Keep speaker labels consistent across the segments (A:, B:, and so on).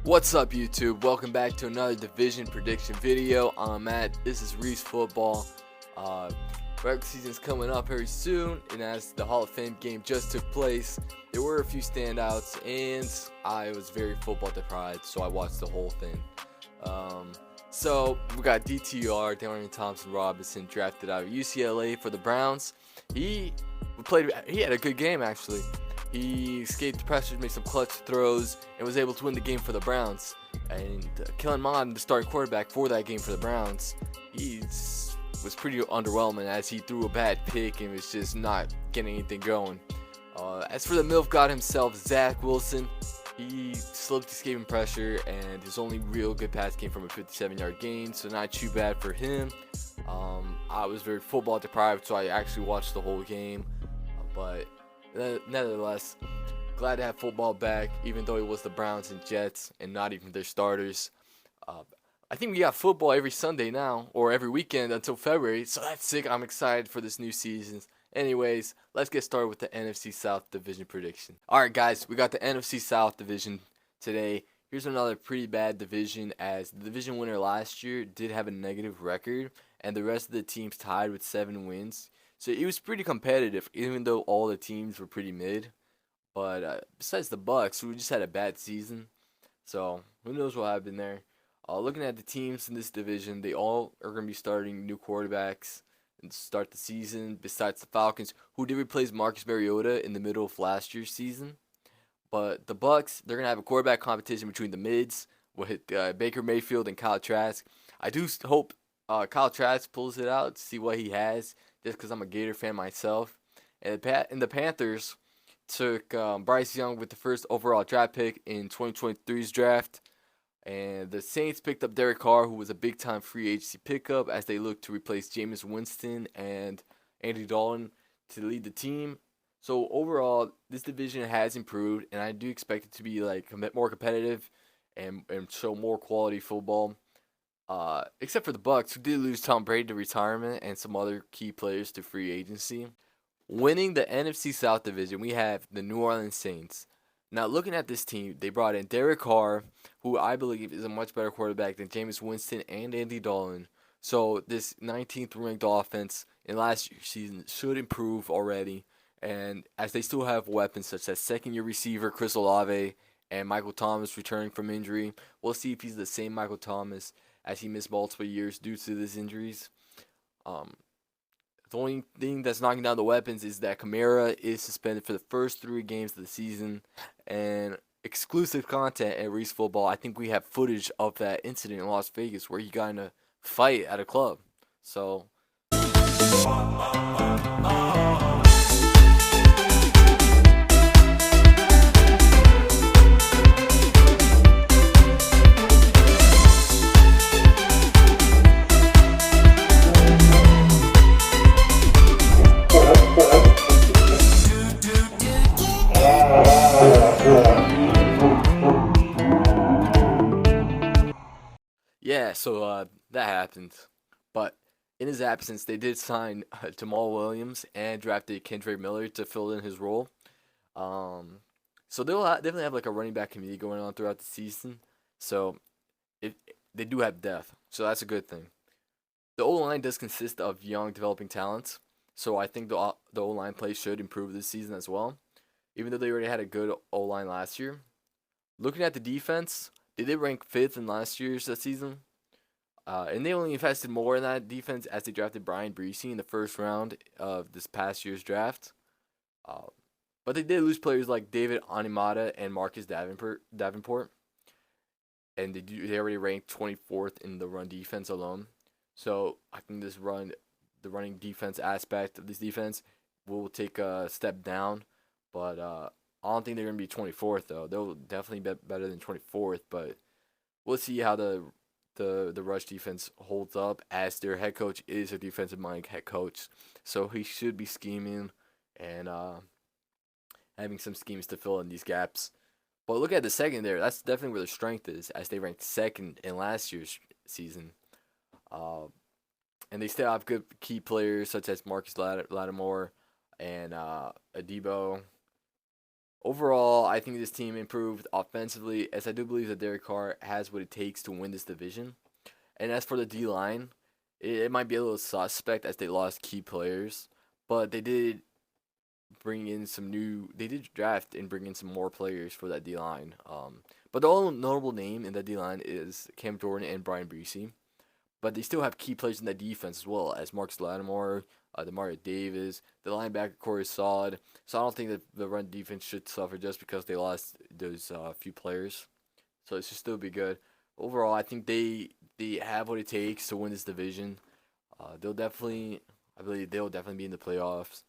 A: What's up, YouTube? Welcome back to another division prediction video. I'm Matt. This is Reese Football. Regular season's coming up very soon, and as the Hall of Fame game just took place, there were a few standouts, and I was very football deprived, so I watched the whole thing. So we got DTR, Darian Thompson Robinson, drafted out of UCLA for the Browns. He had a good game actually. He escaped the pressure, made some clutch throws, and was able to win the game for the Browns. And Kellen Mond, the starting quarterback for that game for the Browns, he was pretty underwhelming as he threw a bad pick and was just not getting anything going. As for the MILF God himself, Zach Wilson, he slipped escaping pressure, and his only real good pass came from a 57-yard gain, so not too bad for him. I was very football deprived, so I actually watched the whole game, but nevertheless, glad to have football back, even though it was the Browns and Jets and not even their starters. I think we got football every Sunday now, or every weekend until February, so that's sick. I'm excited for this new season. Anyways, let's get started with the NFC South Division prediction. Alright guys, we got the NFC South Division today. Here's another pretty bad division, as the division winner last year did have a negative record, and the rest of the teams tied with 7 wins. So it was pretty competitive, even though all the teams were pretty mid. But besides the Bucks, who just had a bad season, so who knows what happened there. Looking at the teams in this division, they all are going to be starting new quarterbacks and start the season. Besides the Falcons, who did replace Marcus Mariota in the middle of last year's season. But the Bucks, they're going to have a quarterback competition between the mids with Baker Mayfield and Kyle Trask. I do hope Kyle Trask pulls it out to see what he has, just because I'm a Gator fan myself. And the Panthers took Bryce Young with the first overall draft pick in 2023's draft. And the Saints picked up Derek Carr, who was a big-time free agency pickup, as they look to replace Jameis Winston and Andy Dalton to lead the team. So overall, this division has improved, and I do expect it to be like a bit more competitive and show more quality football. Except for the Bucks, who did lose Tom Brady to retirement and some other key players to free agency. Winning the NFC South Division, we have the New Orleans Saints. Now, looking at this team, they brought in Derek Carr, who I believe is a much better quarterback than Jameis Winston and Andy Dalton. So this 19th ranked offense in last year's season should improve already. And as they still have weapons such as second-year receiver Chris Olave and Michael Thomas returning from injury, we'll see if he's the same Michael Thomas as he missed multiple years due to these injuries. The only thing that's knocking down the weapons is that Kamara is suspended for the first 3 games of the season. And exclusive content at Reese Football, I think we have footage of that incident in Las Vegas where he got in a fight at a club. So yeah, that happened. But in his absence, they did sign Jamal Williams and drafted Kendrick Miller to fill in his role. So they'll definitely have like a running back committee going on throughout the season. So they do have depth, so that's a good thing. The O-line does consist of young developing talents, so I think the O-line play should improve this season as well, even though they already had a good O-line last year. Looking at the defense, they did rank 5th in last year's season. And they only invested more in that defense as they drafted Brian Bryce in the first round of this past year's draft. But they did lose players like David Onyemata and Marcus Davenport. And they already ranked 24th in the run defense alone. So I think the running defense aspect of this defense will take a step down. But I don't think they're going to be 24th, though. They'll definitely be better than 24th, but we'll see how the rush defense holds up, as their head coach is a defensive-minded head coach. So he should be scheming and having some schemes to fill in these gaps. But look at the secondary. That's definitely where their strength is, as they ranked 2nd in last year's season. And they still have good key players such as Marcus Lattimore and Adebo Overall, I think this team improved offensively, as I do believe that Derek Carr has what it takes to win this division. And as for the D line, it might be a little suspect as they lost key players, but they did bring in some new. They did draft and bring in some more players for that D line. But the only notable name in that D line is Cam Jordan and Brian Bryce. But they still have key players in that defense as well as Marcus Lattimore, Demario Davis. The linebacker core is solid, so I don't think that the run defense should suffer just because they lost those few players. So it should still be good. Overall, I think they have what it takes to win this division. I believe they'll definitely be in the playoffs.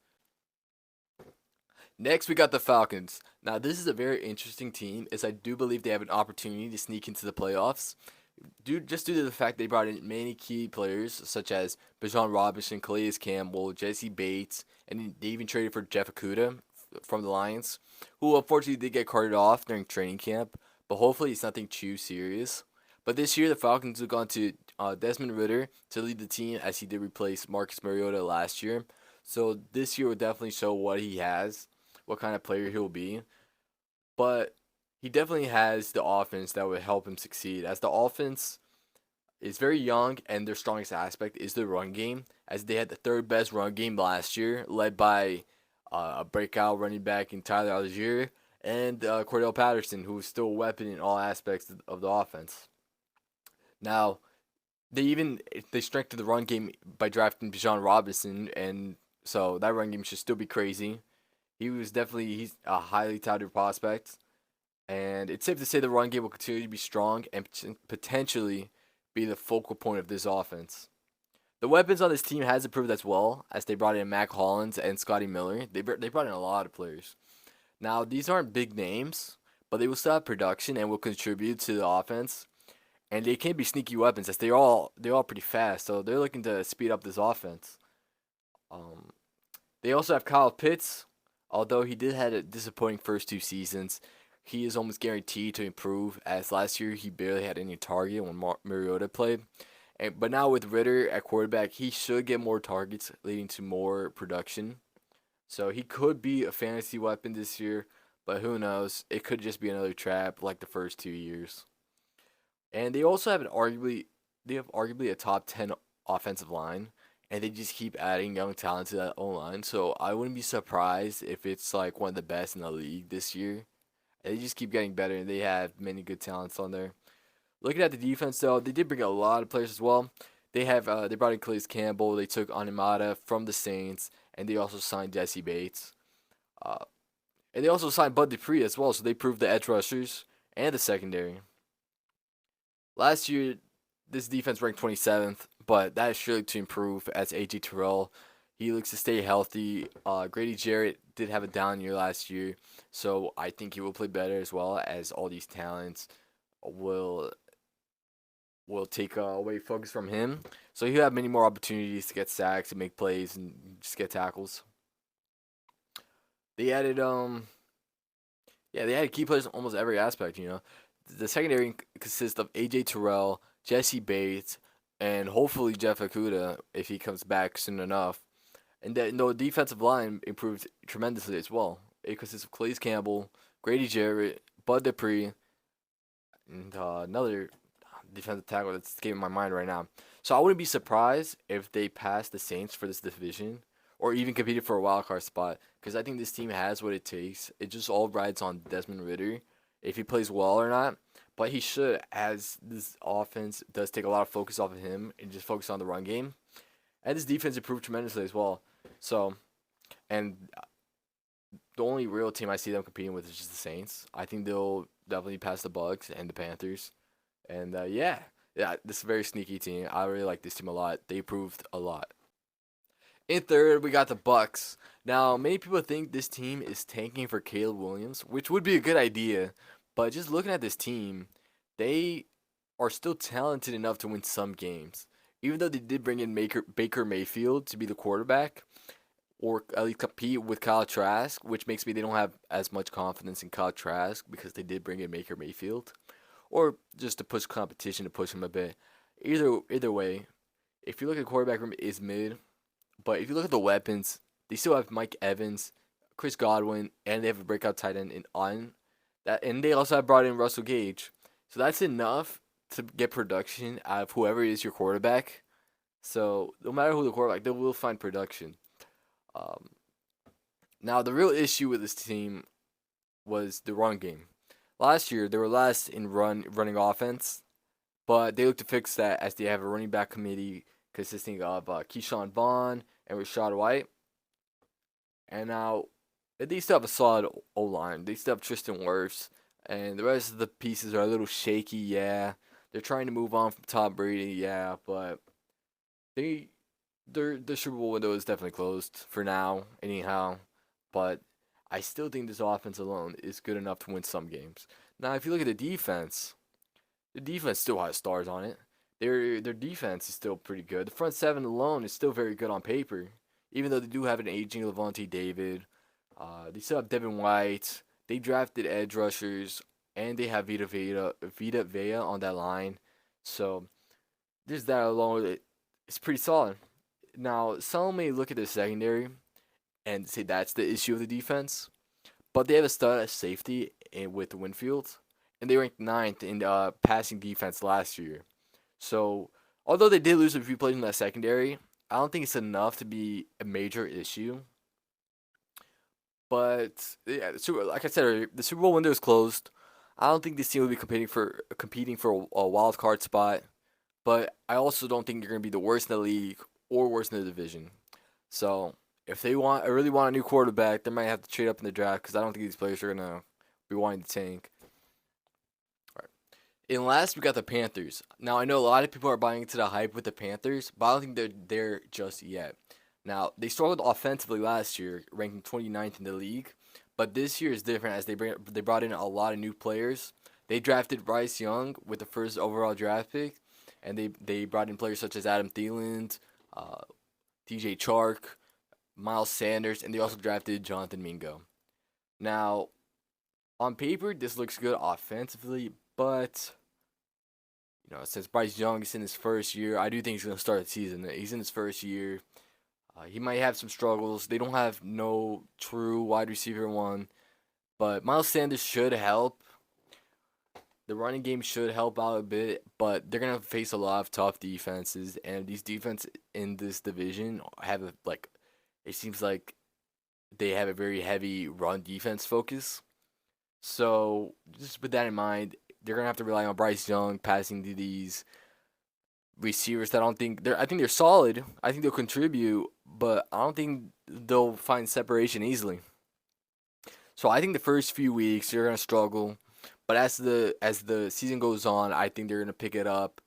A: Next, we got the Falcons. Now, this is a very interesting team, as I do believe they have an opportunity to sneak into the playoffs. Just due to the fact they brought in many key players, such as Bijan Robinson, Calais Campbell, Jesse Bates, and they even traded for Jeff Okudah from the Lions, who unfortunately did get carted off during training camp, but hopefully it's nothing too serious. But this year, the Falcons have gone to Desmond Ridder to lead the team, as he did replace Marcus Mariota last year. So this year will definitely show what he has, what kind of player he'll be. But he definitely has the offense that would help him succeed, as the offense is very young and their strongest aspect is the run game, as they had the third best run game last year, led by a breakout running back in Tyler Algier and Cordell Patterson, who is still a weapon in all aspects of the offense. Now, they strengthened the run game by drafting Bijan Robinson, and so that run game should still be crazy. He's a highly touted prospect, and it's safe to say the run game will continue to be strong and potentially be the focal point of this offense. The weapons on this team has improved as well, as they brought in Mac Hollins and Scotty Miller. They brought in a lot of players. Now, these aren't big names, but they will still have production and will contribute to the offense. And they can be sneaky weapons, as they're all pretty fast. So they're looking to speed up this offense. Um, they also have Kyle Pitts, although he did had a disappointing first two seasons. He is almost guaranteed to improve, as last year he barely had any target when Mariota played. But now with Ridder at quarterback, he should get more targets, leading to more production. So he could be a fantasy weapon this year, but who knows? It could just be another trap like the first 2 years. And they have arguably a top 10 offensive line, and they just keep adding young talent to that O line. So I wouldn't be surprised if it's like one of the best in the league this year. And they just keep getting better, and they have many good talents on there. Looking at the defense, though, they did bring a lot of players as well. They brought in Calais Campbell. They took Animata from the Saints, and they also signed Jesse Bates. Uh, and they also signed Bud Dupree as well, so they proved the edge rushers and the secondary. Last year, this defense ranked 27th, but that is surely to improve as AJ Terrell. He looks to stay healthy. Grady Jarrett did have a down year last year, so I think he will play better, as well as all these talents will take away focus from him. So he'll have many more opportunities to get sacks and make plays and just get tackles. They added they added key players in almost every aspect. The secondary consists of AJ Terrell, Jesse Bates, and hopefully Jeff Okudah if he comes back soon enough. And the defensive line improved tremendously as well. It consists of Calais Campbell, Grady Jarrett, Bud Dupree, and another defensive tackle that's escaping my mind right now. So I wouldn't be surprised if they passed the Saints for this division, or even competed for a wild card spot, because I think this team has what it takes. It just all rides on Desmond Ridder, if he plays well or not. But he should, as this offense does take a lot of focus off of him and just focus on the run game. And this defense improved tremendously as well. So, and the only real team I see them competing with is just the Saints. I think they'll definitely pass the Bucks and the Panthers. And this is a very sneaky team. I really like this team a lot. They improved a lot. In third, we got the Bucks. Now, many people think this team is tanking for Caleb Williams, which would be a good idea. But just looking at this team, they are still talented enough to win some games. Even though they did bring in Baker Mayfield to be the quarterback, or at least compete with Kyle Trask, which makes me they don't have as much confidence in Kyle Trask because they did bring in Baker Mayfield, or just to push competition to push him a bit. Either way, if you look at quarterback room is mid, but if you look at the weapons, they still have Mike Evans, Chris Godwin, and they have a breakout tight end in on that, and they also have brought in Russell Gage. So that's enough to get production out of whoever is your quarterback. So no matter who the quarterback, they will find production. Um, Now the real issue with this team was the run game. Last year they were last in running offense, but they look to fix that as they have a running back committee consisting of Keyshawn Vaughn and Rashad White. And now they still have a solid O line. They still have Tristan Wirfs, and the rest of the pieces are a little shaky. Yeah, they're trying to move on from Tom Brady. Yeah, but they their Super Bowl window is definitely closed for now. Anyhow, but I still think this offense alone is good enough to win some games. Now, if you look at the defense still has stars on it. Their defense is still pretty good. The front seven alone is still very good on paper, even though they do have an aging Levante David. They still have Devin White. They drafted edge rushers, and they have Vita Vea on that line. So there's that alone. It's pretty solid. Now, some may look at the secondary and say that's the issue of the defense, but they have a stud at safety with Winfield, and they ranked ninth in passing defense last year. So, although they did lose a few players in that secondary, I don't think it's enough to be a major issue. But yeah, like I said earlier, the Super Bowl window is closed. I don't think this team will be competing for a wild card spot. But I also don't think they're going to be the worst in the league or worst in the division. So if they really want a new quarterback, they might have to trade up in the draft because I don't think these players are going to be wanting to tank. All right. And last, we got the Panthers. Now, I know a lot of people are buying into the hype with the Panthers, but I don't think they're there just yet. Now, they struggled offensively last year, ranking 29th in the league. But this year is different as they brought in a lot of new players. They drafted Bryce Young with the first overall draft pick, and they brought in players such as Adam Thielen, uh, DJ Chark, Miles Sanders, and they also drafted Jonathan Mingo. Now, on paper, this looks good offensively, but since Bryce Young is in his first year, I do think he's going to start the season. He's in his first year. He might have some struggles. They don't have no true wide receiver one, but Miles Sanders should help. The running game should help out a bit, but they're gonna face a lot of tough defenses, and these defenses in this division have it seems like they have a very heavy run defense focus. So just with that in mind, they're gonna have to rely on Bryce Young passing to these receivers that I think they're solid. I think they'll contribute, but I don't think they'll find separation easily. So I think the first few weeks they're gonna struggle, but as the season goes on, I think they're gonna pick it up,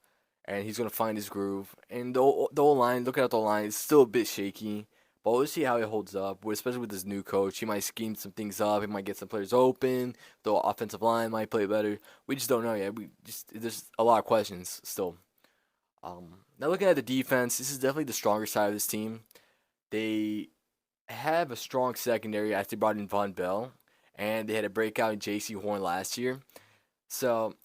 A: and he's gonna find his groove. And the whole line, looking at the line, is still a bit shaky, but we'll see how it holds up. Especially with this new coach, he might scheme some things up. He might get some players open. The offensive line might play better. We just don't know yet. There's a lot of questions still. Now looking at the defense, this is definitely the stronger side of this team. They have a strong secondary as they brought in Von Bell, and they had a breakout in J.C. Horn last year. So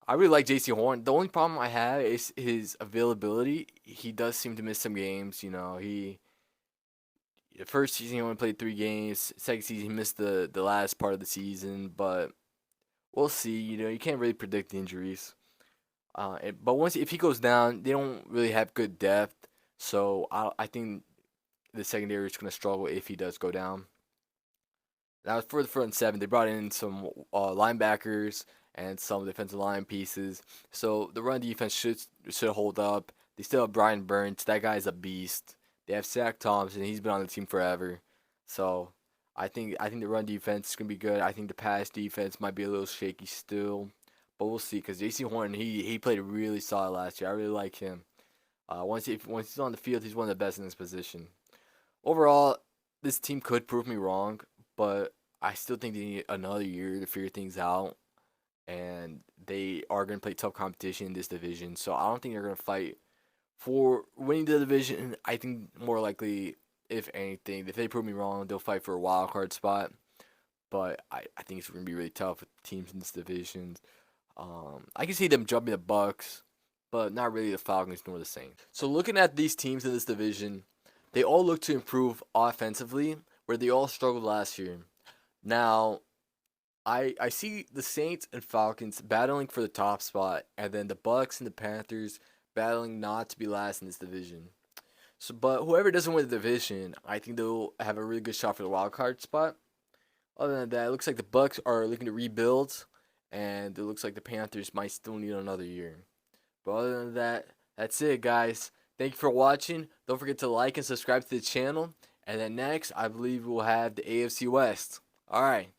A: I really like J.C. Horn. The only problem I have is his availability. He does seem to miss some games. The first season he only played 3 games. Second season he missed the last part of the season, but we'll see. You can't really predict the injuries. But if he goes down, they don't really have good depth. So I think the secondary is going to struggle if he does go down. Now for the front seven, they brought in some linebackers and some defensive line pieces. So the run defense should hold up. They still have Brian Burns. That guy's a beast. They have Zach Thompson. He's been on the team forever. So I think the run defense is gonna be good. I think the pass defense might be a little shaky still, but we'll see. Cause J.C. Horn he played really solid last year. I really like him. Once he's on the field, he's one of the best in his position. Overall, this team could prove me wrong, but I still think they need another year to figure things out, and they are going to play tough competition in this division. So I don't think they're going to fight for winning the division. I think more likely, if anything, if they prove me wrong, they'll fight for a wild card spot. But I think it's going to be really tough with teams in this division. I can see them jumping the Bucks, but not really the Falcons nor the Saints. So looking at these teams in this division, they all look to improve offensively, where they all struggled last year. Now, I see the Saints and Falcons battling for the top spot, and then the Bucks and the Panthers battling not to be last in this division. So, but whoever doesn't win the division, I think they'll have a really good shot for the wild card spot. Other than that, it looks like the Bucks are looking to rebuild, and it looks like the Panthers might still need another year. But other than that, that's it, guys. Thank you for watching. Don't forget to like and subscribe to the channel. And then next, I believe we'll have the AFC West. All right.